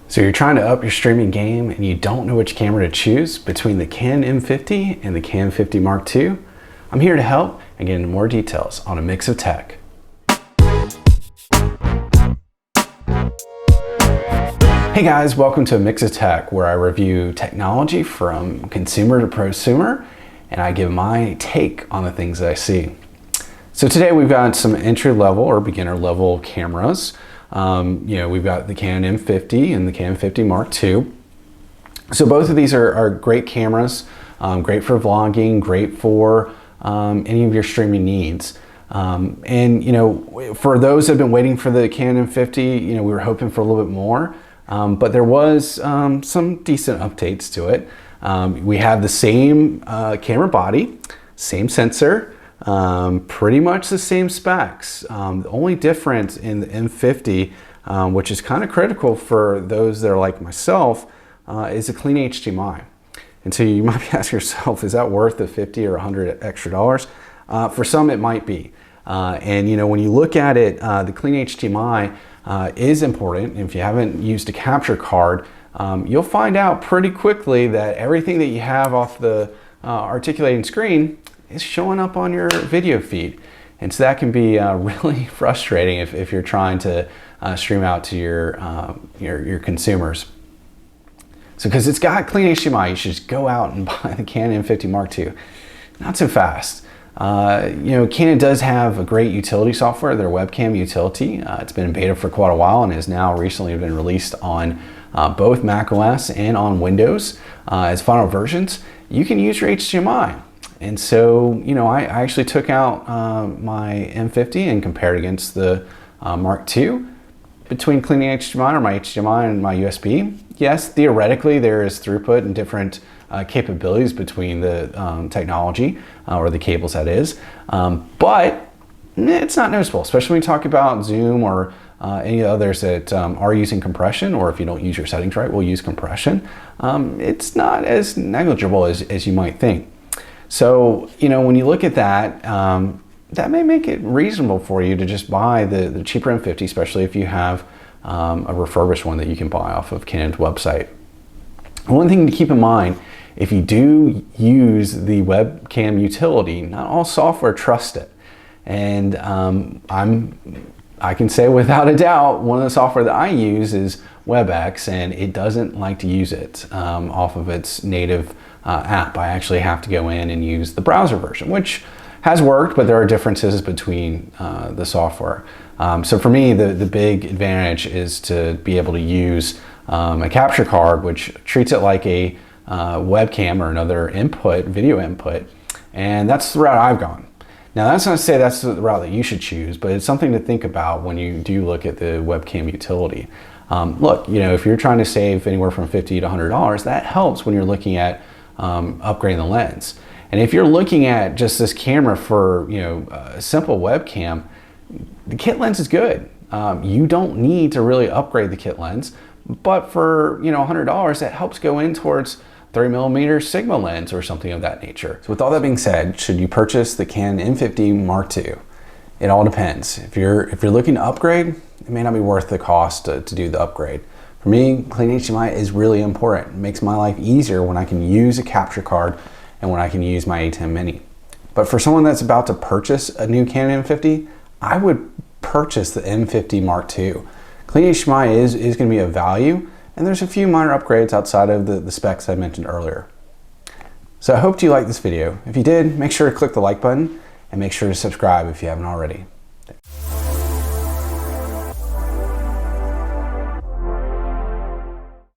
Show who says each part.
Speaker 1: So you're trying to up your streaming game and you don't know which camera to choose between the Cannon M50 and the Cannon M50 Mark II? I'm here to help and get into more details on a mix of tech. Hey guys, welcome to a Mix of Tech, where I review technology from consumer to prosumer and I give my take on the things that I see. So today we've got some entry-level or beginner-level cameras. We've got the Cannon M50 and the Cannon M50 Mark II. So both of these are great cameras, great for vlogging, great for any of your streaming needs. For those that have been waiting for the Cannon M50, we were hoping for a little bit more, but there was some decent updates to it. We have the same camera body, same sensor, pretty much the same specs. The only difference in the M50, which is kind of critical for those that are like myself, is a clean hdmi. And so you might be asking yourself, is that worth the 50 or 100 extra dollars? For some, it might be. When you look at it, the clean hdmi is important. If you haven't used a capture card, you'll find out pretty quickly that everything that you have off the articulating screen is showing up on your video feed. And so that can be really frustrating if you're trying to stream out to your consumers. So because it's got clean HDMI, you should just go out and buy the Cannon M50 Mark II. Not so fast. Canon does have a great utility software, their webcam utility. It's been in beta for quite a while and has now recently been released on both macOS and on Windows as final versions. You can use your HDMI. And so, I actually took out my M50 and compared against the Mark II. Between cleaning HDMI or my HDMI and my USB, yes, theoretically there is throughput and different capabilities between the technology or the cables, that is, but it's not noticeable, especially when you talk about Zoom or any others that are using compression, or if you don't use your settings right, we'll use compression. It's not as negligible as you might think. So, when you look at that, that may make it reasonable for you to just buy the cheaper M50, especially if you have a refurbished one that you can buy off of Canon's website. One thing to keep in mind, if you do use the webcam utility, not all software trusts it. And I can say without a doubt, one of the software that I use is WebEx, and it doesn't like to use it off of its native app. I actually have to go in and use the browser version, which has worked, but there are differences between the software. So for me, the big advantage is to be able to use a capture card, which treats it like a webcam or another input, video input, and that's the route I've gone. Now, that's not to say that's the route that you should choose, but it's something to think about when you do look at the webcam utility. Look, if you're trying to save anywhere from $50 to $100, that helps when you're looking at upgrading the lens. And if you're looking at just this camera for a simple webcam, the kit lens is good. You don't need to really upgrade the kit lens, but for $100, that helps go in towards 30mm Sigma lens or something of that nature. So with all that being said, should you purchase the Cannon M50 Mark II? It all depends. If you're looking to upgrade, it may not be worth the cost to do the upgrade. For me, clean HDMI is really important. It makes my life easier when I can use a capture card and when I can use my A10 Mini. But for someone that's about to purchase a new Cannon M50, I would purchase the M50 Mark II. Clean HDMI is going to be a value, and there's a few minor upgrades outside of the specs I mentioned earlier. So I hope you liked this video. If you did, make sure to click the like button and make sure to subscribe if you haven't already.